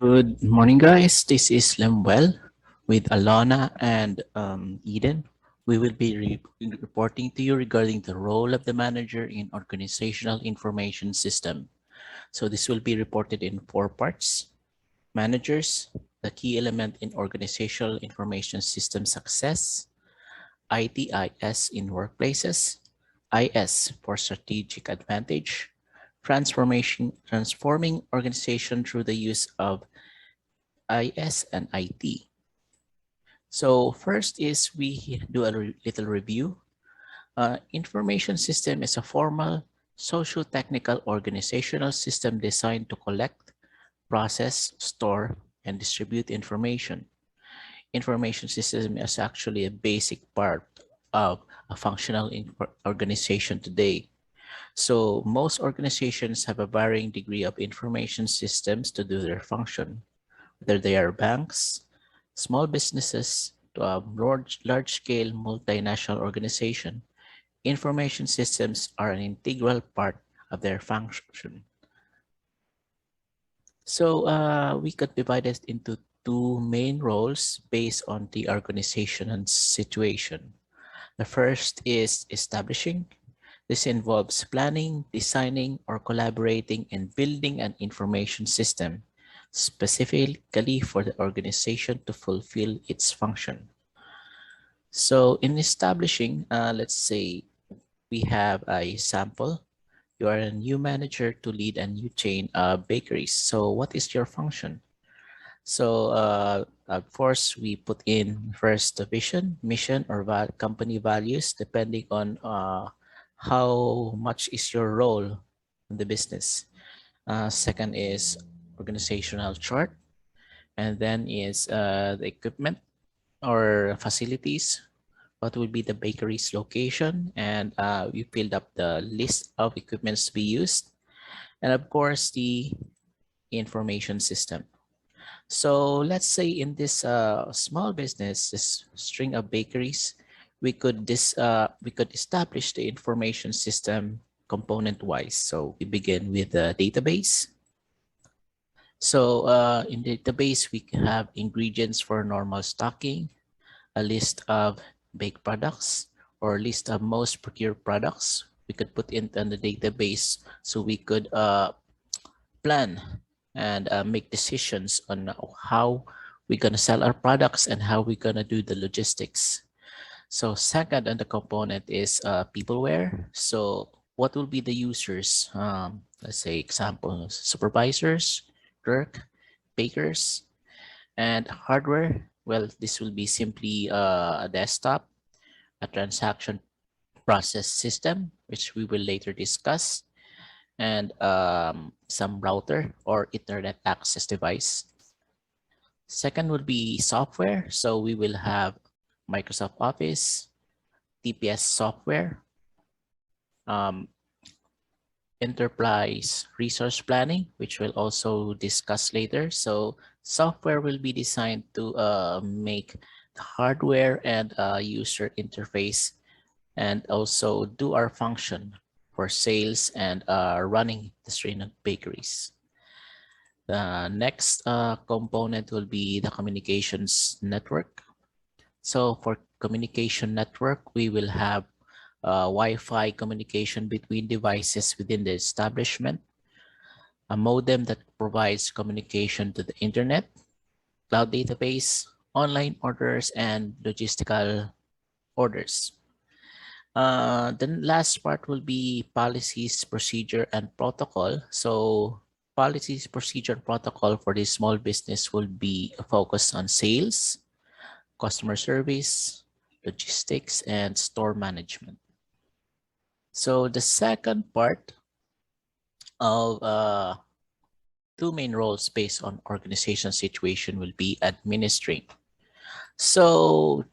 Good morning, guys. This is Lemuel with Alana and Eden. We will be reporting to you regarding the role of the manager in organizational information system. So this will be reported in 4 parts. Managers, the key element in organizational information system success. ITIS in workplaces. IS for strategic advantage. Transforming organization through the use of IS and IT. So first is we do a little review. Information system is a formal socio-technical organizational system designed to collect, process, store, and distribute information. Information system is actually a basic part of a functional organization today. So most organizations have a varying degree of information systems to do their function, whether they are banks, small businesses, to a large-scale multinational organization. Information systems are an integral part of their function. So we could divide it into two main roles based on the organization and situation. The first is establishing. This involves planning, designing, or collaborating in building an information system, specifically for the organization to fulfill its function. So in establishing, let's say we have a sample. You are a new manager to lead a new chain of bakeries. So what is your function? So of course, we put in first the vision, mission, or company values, depending on how much is your role in the business. Second is organizational chart, and then is the equipment or facilities. What will be the bakery's location? And we filled up the list of equipments to be used. And of course, the information system. So let's say in this small business, this string of bakeries, we could establish the information system component wise. So we begin with the database. So in the database, we can have ingredients for normal stocking, a list of baked products, or a list of most procured products. We could put in the database so we could plan and make decisions on how we're going to sell our products and how we're going to do the logistics. So second on the component is peopleware. So what will be the users? Let's say example, supervisors, clerk, bakers, and hardware. Well, this will be simply a desktop, a transaction process system, which we will later discuss, and some router or internet access device. Second would be software. So we will have Microsoft Office, TPS software, um, enterprise resource planning, which we'll also discuss later. So software will be designed to make the hardware and user interface and also do our function for sales and running the string of bakeries. The next component will be the communications network. So for communication network, we will have Wi-Fi communication between devices within the establishment, a modem that provides communication to the internet, cloud database, online orders, and logistical orders. The last part will be policies, procedure, and protocol. So policies, procedure, protocol for this small business will be focused on sales, customer service, logistics, and store management. So the second part of two main roles based on organization situation will be administering. So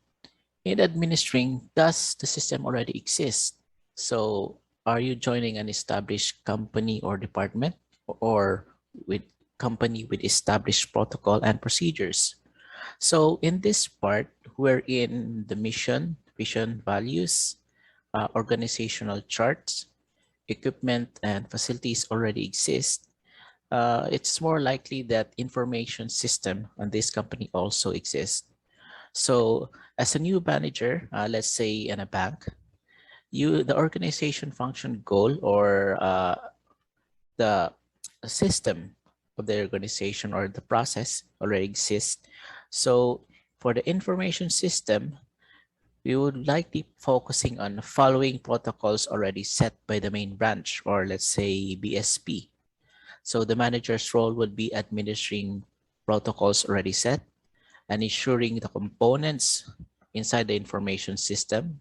in administering, does the system already exist? So are you joining an established company or department or with company with established protocol and procedures? So in this part, we're in the mission, vision, values, organizational charts, equipment and facilities already exist. it's more likely that information system on this company also exists. So as a new manager, let's say in a bank, the organization function goal or the system of the organization or the process already exists. So for the information system, we would likely focusing on following protocols already set by the main branch, or let's say BSP. So the manager's role would be administering protocols already set and ensuring the components inside the information system,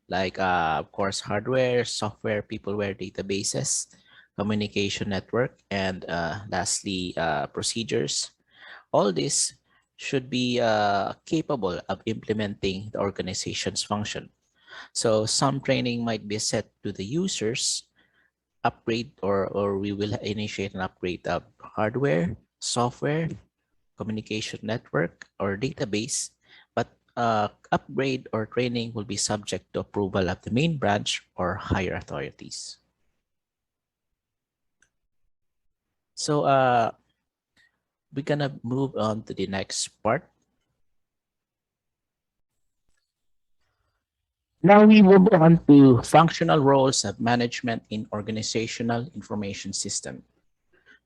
like of course, hardware, software, peopleware, databases, communication network, and lastly, procedures. All this should be capable of implementing the organization's function. So some training might be set to the users, upgrade or we will initiate an upgrade of hardware, software, communication network, or database, but upgrade or training will be subject to approval of the main branch or higher authorities. So we're gonna move on to the next part. Now we move on to functional roles of management in organizational information system.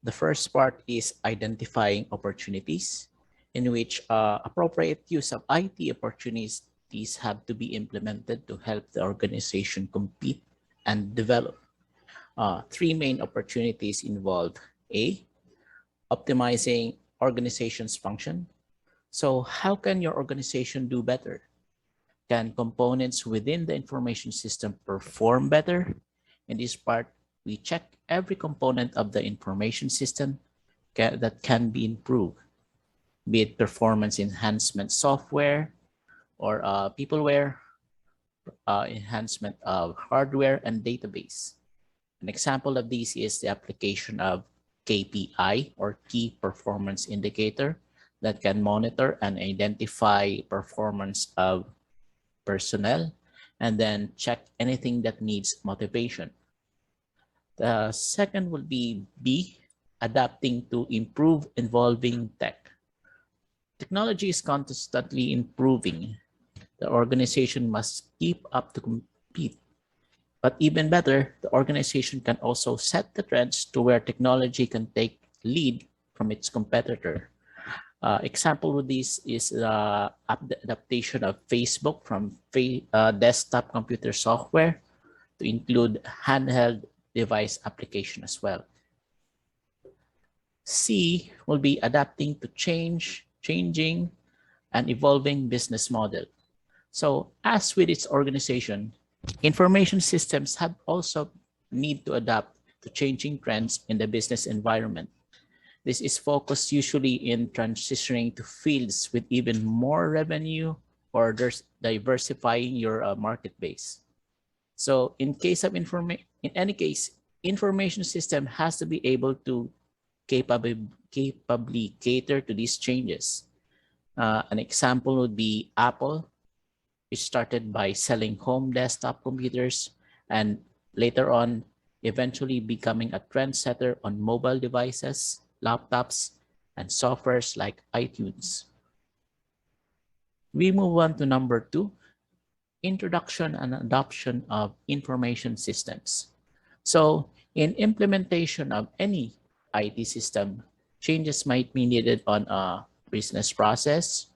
The first part is identifying opportunities in which appropriate use of IT opportunities have to be implemented to help the organization compete and develop. Three main opportunities involve A, optimizing organization's function. So how can your organization do better? Can components within the information system perform better? In this part, we check every component of the information system that can be improved, be it performance enhancement software or peopleware, enhancement of hardware and database. An example of these is the application of KPI or key performance indicator that can monitor and identify performance of personnel and then check anything that needs motivation. The second would be B, adapting to improve involving tech. Technology is constantly improving. The organization must keep up to compete. But even better, the organization can also set the trends to where technology can take lead from its competitor. Example with this is the adaptation of Facebook from desktop computer software to include handheld device application as well. C will be adapting to changing and evolving business model. So as with its organization, information systems have also need to adapt to changing trends in the business environment. This is focused usually in transitioning to fields with even more revenue or diversifying your market base. So in any case, information system has to be able to capably cater to these changes. An example would be Apple, which started by selling home desktop computers and later on eventually becoming a trendsetter on mobile devices, laptops, and softwares like iTunes. We move on to number 2, introduction and adoption of information systems. So in implementation of any IT system, changes might be needed on a business process,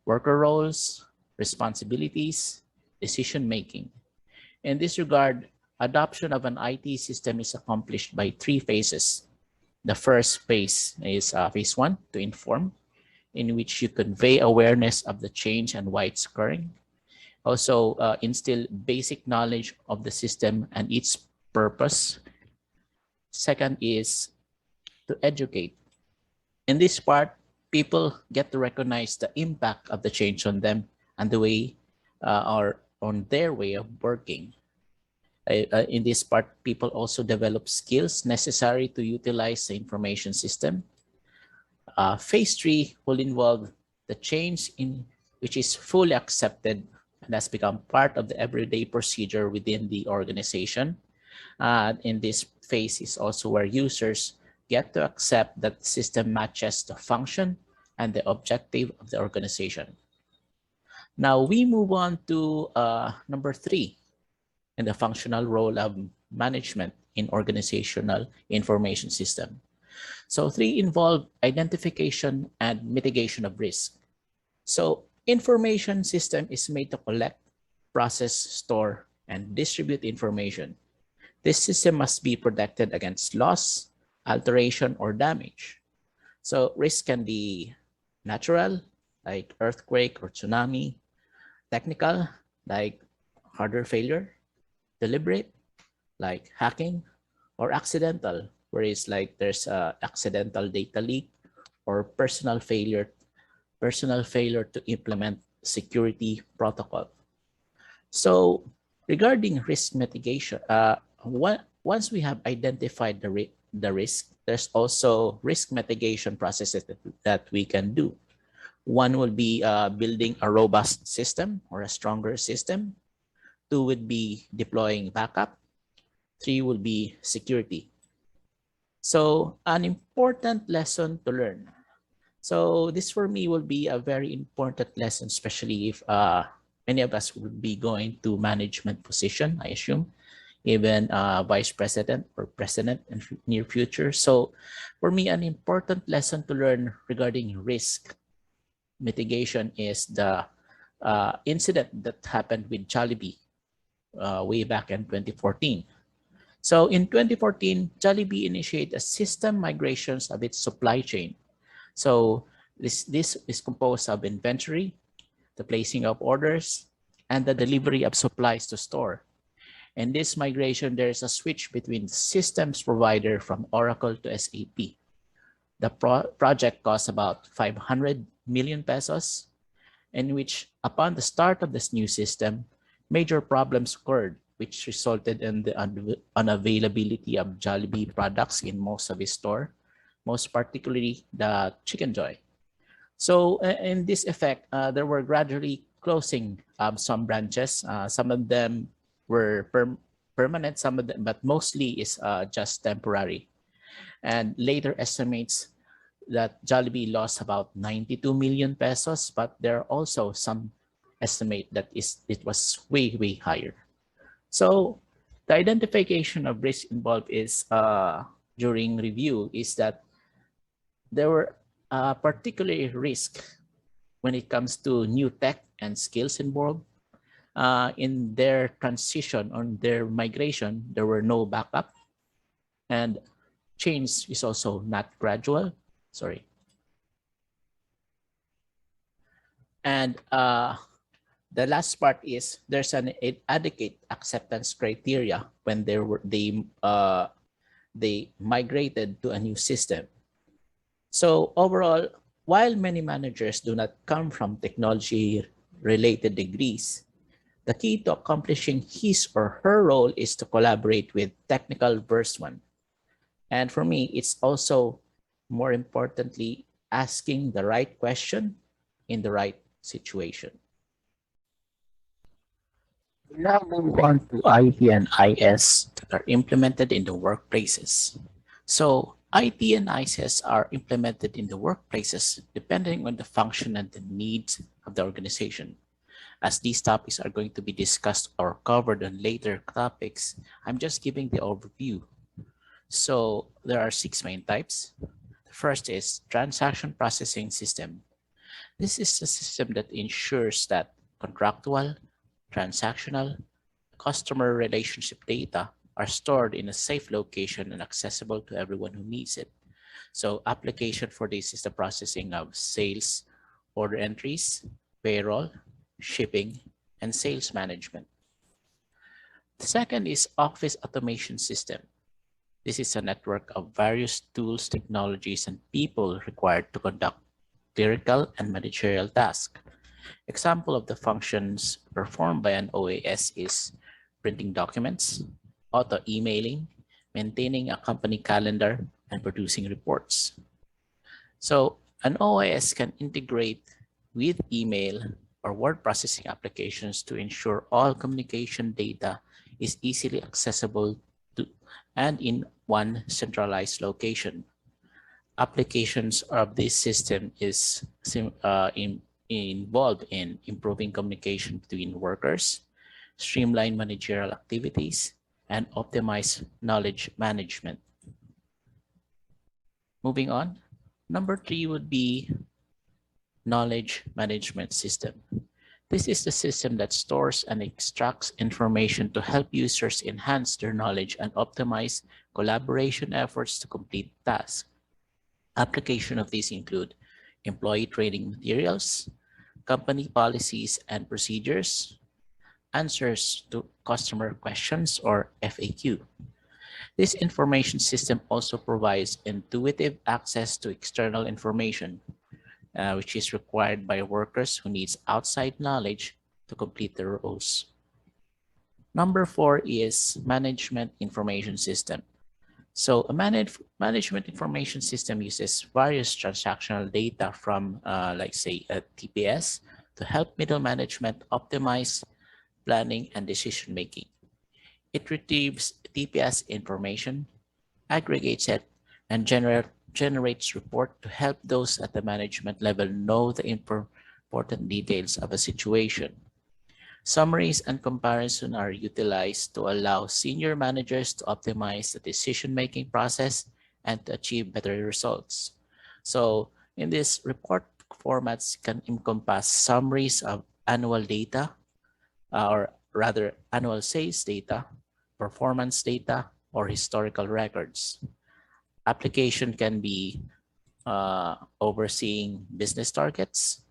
worker roles, responsibilities, decision-making. In this regard, adoption of an IT system is accomplished by 3 phases. The first phase is phase 1, to inform, in which you convey awareness of the change and why it's occurring. Also, instill basic knowledge of the system and its purpose. Second is to educate. In this part, people get to recognize the impact of the change on them and the way or on their way of working. In this part, people also develop skills necessary to utilize the information system. Phase 3 will involve the change in which is fully accepted and has become part of the everyday procedure within the organization. In this phase is also where users get to accept that the system matches the function and the objective of the organization. Now we move on to number 3 in the functional role of management in organizational information system. So 3 involve identification and mitigation of risk. So information system is made to collect, process, store, and distribute information. This system must be protected against loss, alteration, or damage. So risk can be natural, like earthquake or tsunami, technical, like hardware failure, deliberate, like hacking, or accidental, where it's like there's a accidental data leak or personal failure to implement security protocol. So regarding risk mitigation, once we have identified the risk, there's also risk mitigation processes that we can do. One would be building a robust system or a stronger system. 2 would be deploying backup. 3 would be security. So an important lesson to learn. So this for me will be a very important lesson, especially if many of us would be going to management position, I assume, even vice president or president in near future. So for me, an important lesson to learn regarding risk mitigation is the incident that happened with Jollibee way back in 2014. So in 2014, Jollibee initiated a system migrations of its supply chain. So this is composed of inventory, the placing of orders, and the delivery of supplies to store. In this migration, there is a switch between systems provider from Oracle to SAP. The project cost about 500 million pesos, in which upon the start of this new system, major problems occurred, which resulted in the unavailability of Jollibee products in most of its store, most particularly the Chicken Joy. So in this effect, there were gradually closing some branches. Some of them were permanent, some of them, but mostly is just temporary. And later estimates that Jollibee lost about 92 million pesos, but there are also some estimate that it was way, way higher. So the identification of risk involved is during review is that there were particularly risk when it comes to new tech and skills involved. In their transition, on their migration, there were no backup, and change is also not gradual. Sorry. And the last part is there's an adequate acceptance criteria when they migrated to a new system. So overall, while many managers do not come from technology-related degrees, the key to accomplishing his or her role is to collaborate with technical versed one. And for me, it's also more importantly, asking the right question in the right situation. We now move on to IT and IS that are implemented in the workplaces. So IT and IS are implemented in the workplaces depending on the function and the needs of the organization. As these topics are going to be discussed or covered on later topics, I'm just giving the overview. So there are 6 main types. The first is transaction processing system. This is a system that ensures that contractual, transactional, customer relationship data are stored in a safe location and accessible to everyone who needs it. So application for this is the processing of sales, order entries, payroll, shipping, and sales management. The second is office automation system. This is a network of various tools, technologies, and people required to conduct clerical and managerial tasks. Example of the functions performed by an OAS is printing documents, auto-emailing, maintaining a company calendar, and producing reports. So an OAS can integrate with email or word processing applications to ensure all communication data is easily accessible to and in one centralized location. Applications of this system is involved in improving communication between workers, streamline managerial activities, and optimize knowledge management. Moving on, number 3 would be knowledge management system. This is the system that stores and extracts information to help users enhance their knowledge and optimize collaboration efforts to complete tasks. Application of these include employee training materials, company policies and procedures, answers to customer questions or FAQ. This information system also provides intuitive access to external information, which is required by workers who needs outside knowledge to complete their roles. Number 4 is management information system. So a management information system uses various transactional data from, like say, a TPS to help middle management optimize planning and decision making. It retrieves TPS information, aggregates it, and generates report to help those at the management level know the important details of a situation. Summaries and comparison are utilized to allow senior managers to optimize the decision-making process and to achieve better results. So in this, report formats can encompass summaries of annual data, or rather annual sales data, performance data, or historical records. Application can be overseeing business targets,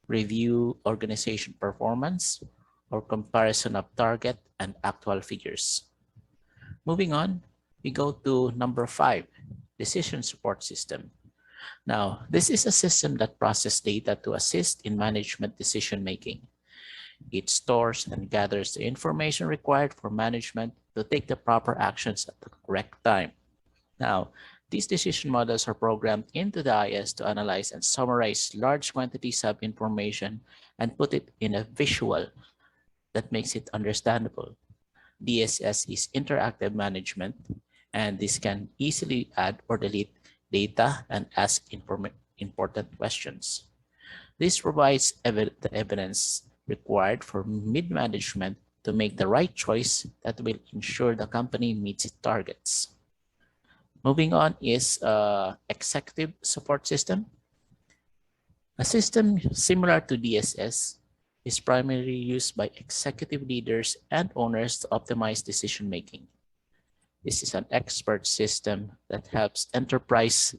review organization performance, or comparison of target and actual figures. Moving on, we go to number 5, decision support system. Now, this is a system that processes data to assist in management decision making. It stores and gathers the information required for management to take the proper actions at the correct time. Now, these decision models are programmed into the IS to analyze and summarize large quantities of information and put it in a visual that makes it understandable. DSS is interactive management, and this can easily add or delete data and ask important questions. This provides the evidence required for mid-management to make the right choice that will ensure the company meets its targets. Moving on is executive support system. A system similar to DSS is primarily used by executive leaders and owners to optimize decision making. This is an expert system that helps enterprising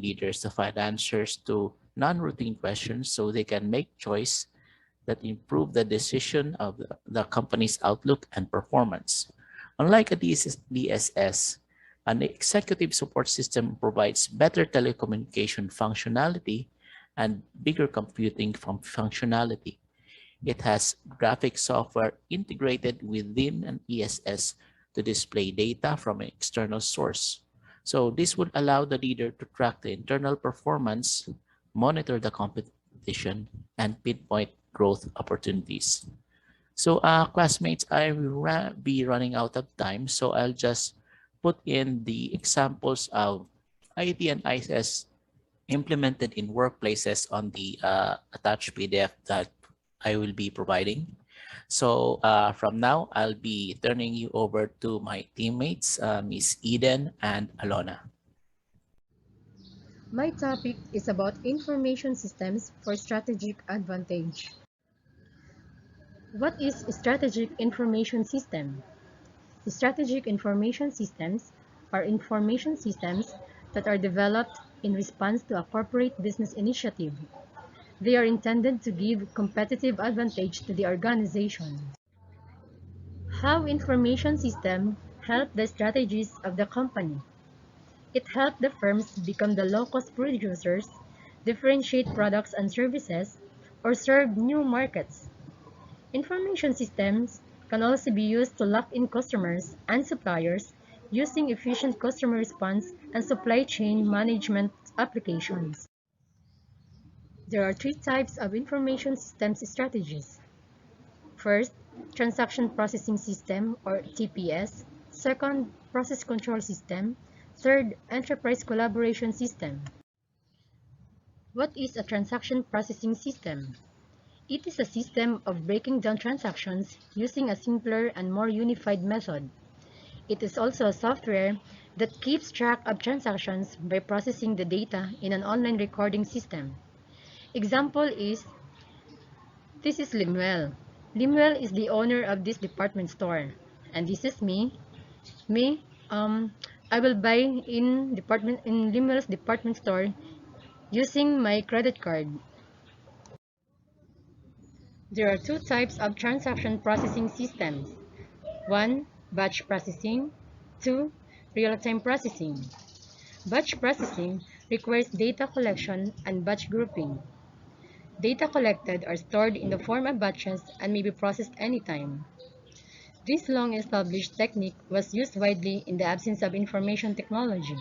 leaders to find answers to non-routine questions so they can make choice that improve the decision of the company's outlook and performance. Unlike a DSS, an executive support system provides better telecommunication functionality and bigger computing functionality. It has graphic software integrated within an ESS to display data from an external source. So this would allow the leader to track the internal performance, monitor the competition, and pinpoint growth opportunities. So classmates, I will be running out of time, so I'll just put in the examples of IT and ISS implemented in workplaces on the attached PDF that I will be providing. So from now, I'll be turning you over to my teammates, Miss Eden and Alona. My topic is about information systems for strategic advantage. What is a strategic information system? Strategic information systems are information systems that are developed in response to a corporate business initiative. They are intended to give competitive advantage to the organization. How information systems help the strategies of the company? It helped the firms become the low-cost producers, differentiate products and services, or serve new markets. Information systems can also be used to lock in customers and suppliers using efficient customer response and supply chain management applications. There are 3 types of information systems strategies. First, Transaction Processing System or TPS. Second, Process Control System. Third, enterprise collaboration system. What is a transaction processing system? It is a system of breaking down transactions using a simpler and more unified method. It is also a software that keeps track of transactions by processing the data in an online recording system. Example is, this is Limuel. Limuel is the owner of this department store. And this is me. Me, I will buy in Limuel's department store using my credit card. There are two types of transaction processing systems. One, batch processing. Two, real-time processing. Batch processing requires data collection and batch grouping. Data collected are stored in the form of batches and may be processed anytime. This long-established technique was used widely in the absence of information technology.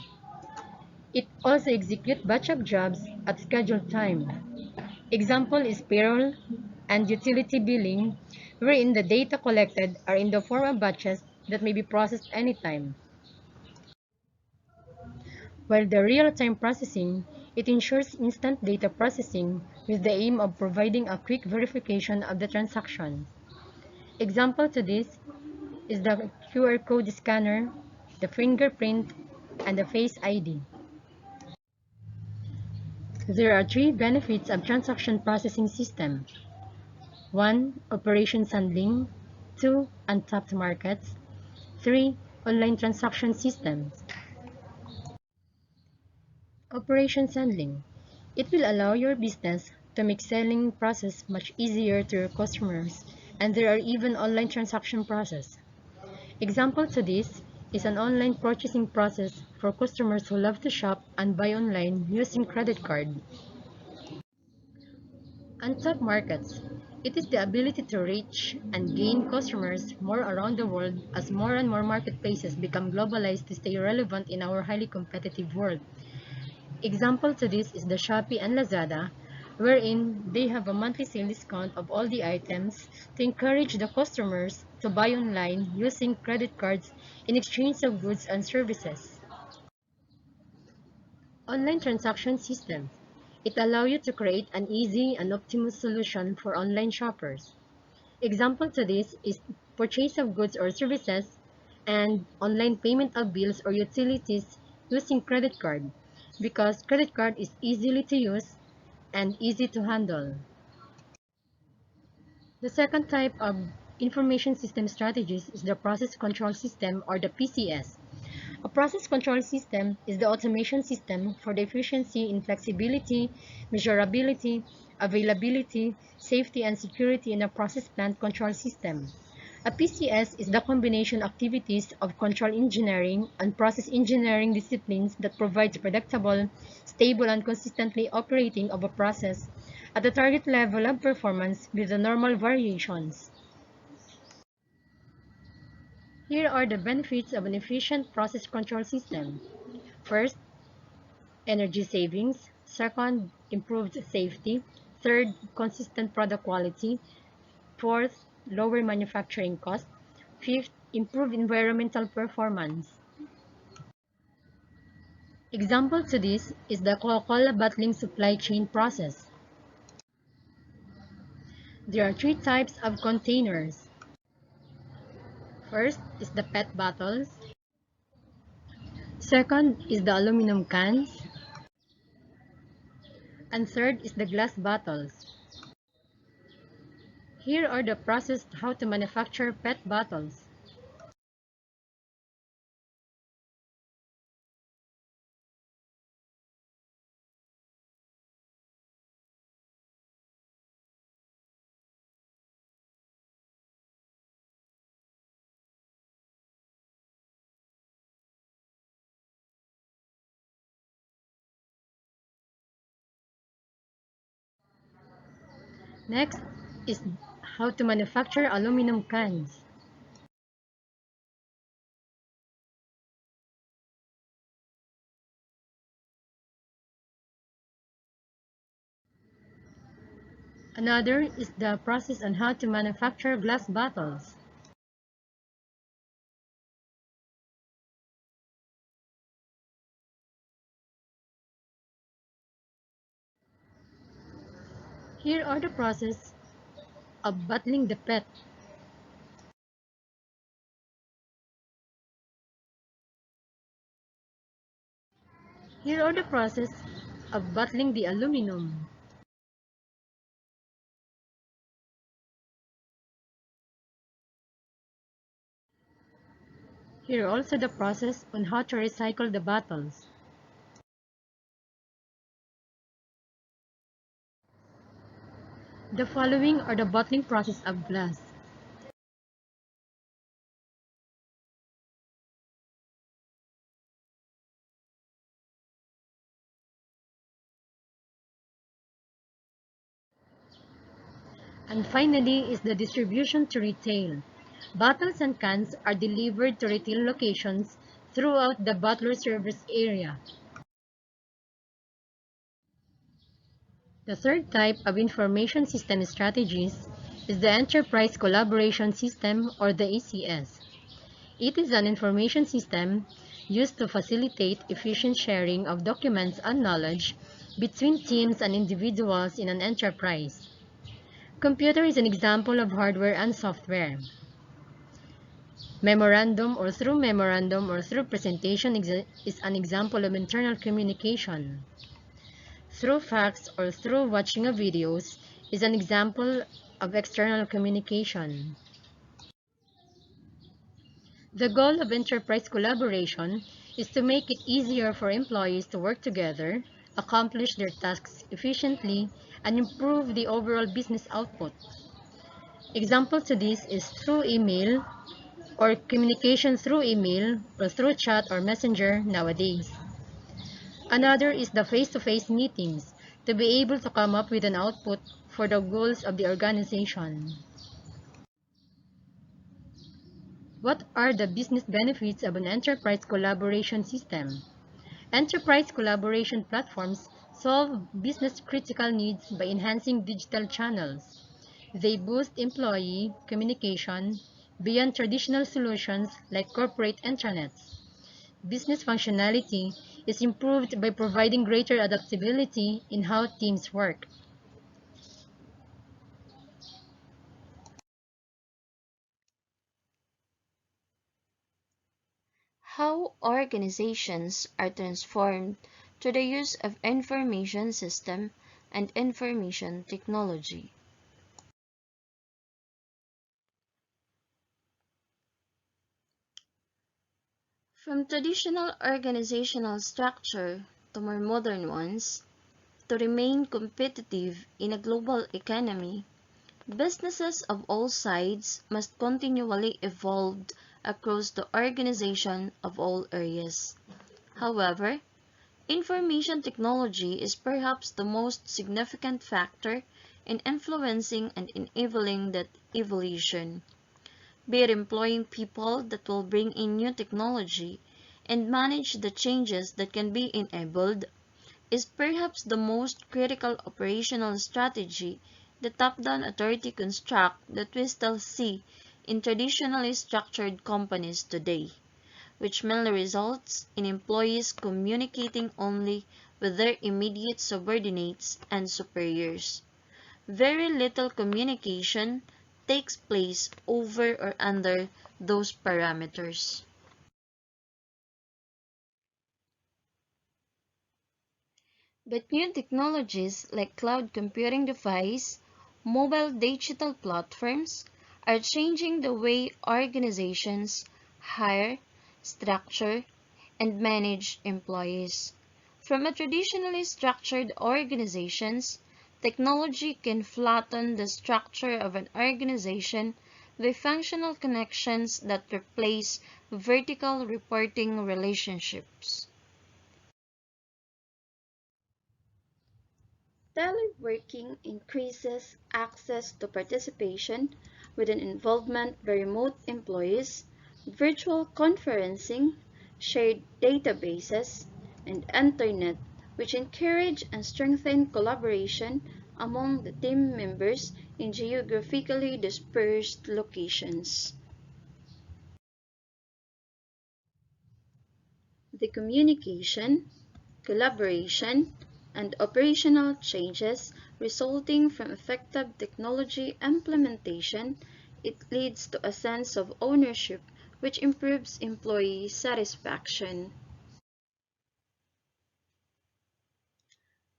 It also executes batch of jobs at scheduled time. Example is payroll and utility billing, wherein the data collected are in the form of batches that may be processed anytime. While the real-time processing, it ensures instant data processing with the aim of providing a quick verification of the transaction. Example to this is the QR code scanner, the fingerprint, and the Face ID. There are three benefits of transaction processing system. 1. Operations handling. 2. Untapped markets. 3. Online transaction systems. Operations handling. It will allow your business to make selling process much easier to your customers, and there are even online transaction process. Example to this is an online purchasing process for customers who love to shop and buy online using credit card. Untapped markets. It is the ability to reach and gain customers more around the world as more and more marketplaces become globalized to stay relevant in our highly competitive world. Example to this is the Shopee and Lazada, wherein they have a monthly sale discount of all the items to encourage the customers to buy online using credit cards in exchange of goods and services. Online transaction system. It allows you to create an easy and optimal solution for online shoppers. Example to this is purchase of goods or services and online payment of bills or utilities using credit card, because credit card is easily to use and easy to handle. The second type of information system strategies is the process control system, or the PCS. A process control system is the automation system for the efficiency in flexibility, measurability, availability, safety, and security in a process plant control system. A PCS is the combination activities of control engineering and process engineering disciplines that provides predictable, stable, and consistently operating of a process at the target level of performance with the normal variations. Here are the benefits of an efficient process control system. First, energy savings. Second, improved safety. Third, consistent product quality. Fourth, lower manufacturing cost. Fifth, improved environmental performance. Example to this is the Coca-Cola bottling supply chain process. There are three types of containers. First is the PET bottles. Second is the aluminum cans. And third is the glass bottles. Here are the process how to manufacture PET bottles. Next is how to manufacture aluminum cans. Another is the process on how to manufacture glass bottles. Here are the process of bottling the PET. Here are the process of bottling the aluminum. Here also the process on how to recycle the bottles. The following are the bottling process of glass. And finally is the distribution to retail. Bottles and cans are delivered to retail locations throughout the bottler service area. The third type of information system strategies is the Enterprise Collaboration System, or the ECS. It is an information system used to facilitate efficient sharing of documents and knowledge between teams and individuals in an enterprise. Computer is an example of hardware and software. Memorandum or through presentation is an example of internal communication. Through fax or through watching of videos is an example of external communication. The goal of enterprise collaboration is to make it easier for employees to work together, accomplish their tasks efficiently, and improve the overall business output. Example to this is through email or communication through email or through chat or messenger nowadays. Another is the face-to-face meetings to be able to come up with an output for the goals of the organization. What are the business benefits of an enterprise collaboration system? Enterprise collaboration platforms solve business critical needs by enhancing digital channels. They boost employee communication beyond traditional solutions like corporate intranets. Business functionality is improved by providing greater adaptability in how teams work. How organizations are transformed through the use of information system and information technology. From traditional organizational structure to more modern ones, to remain competitive in a global economy, businesses of all sides must continually evolve across the organization of all areas. However, information technology is perhaps the most significant factor in influencing and enabling that evolution, be it employing people that will bring in new technology and manage the changes that can be enabled, is perhaps the most critical operational strategy the top-down authority construct that we still see in traditionally structured companies today, which mainly results in employees communicating only with their immediate subordinates and superiors. Very little communication takes place over or under those parameters. But new technologies like cloud computing devices, mobile digital platforms are changing the way organizations hire, structure, and manage employees. From a traditionally structured organizations, technology can flatten the structure of an organization with functional connections that replace vertical reporting relationships. Teleworking increases access to participation with an involvement by remote employees, virtual conferencing, shared databases, and internet, which encourage and strengthen collaboration among the team members in geographically dispersed locations. The communication, collaboration, and operational changes resulting from effective technology implementation, it leads to a sense of ownership which improves employee satisfaction.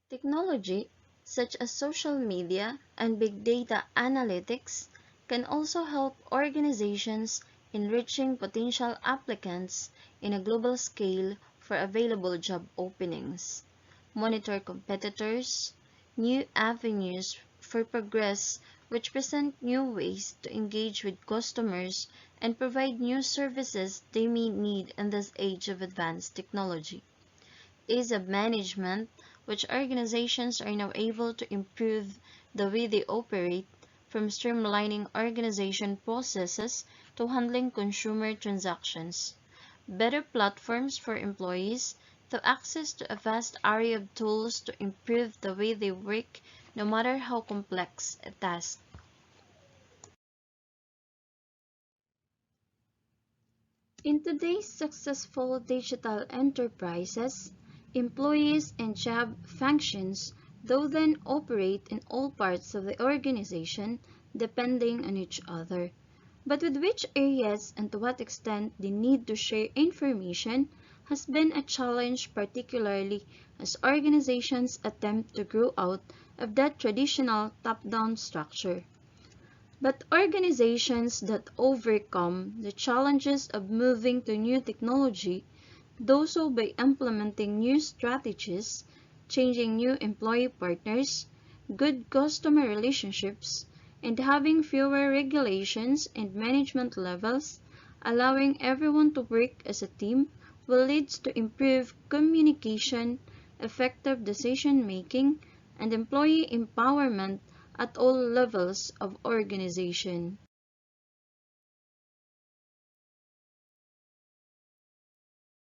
Technology, such as social media and big data analytics, can also help organizations in reaching potential applicants in a global scale for available job openings, monitor competitors, new avenues for progress which present new ways to engage with customers and provide new services they may need in this age of advanced technology. Ease of management, which organizations are now able to improve the way they operate, from streamlining organization processes to handling consumer transactions. Better platforms for employees to access to a vast array of tools to improve the way they work, no matter how complex a task. In today's successful digital enterprises, employees and job functions though then operate in all parts of the organization depending on each other. But with which areas and to what extent they need to share information has been a challenge, particularly as organizations attempt to grow out of that traditional top-down structure. But organizations that overcome the challenges of moving to new technology do so by implementing new strategies, changing new employee partners, good customer relationships, and having fewer regulations and management levels, allowing everyone to work as a team will lead to improved communication, effective decision making, and employee empowerment at all levels of organization.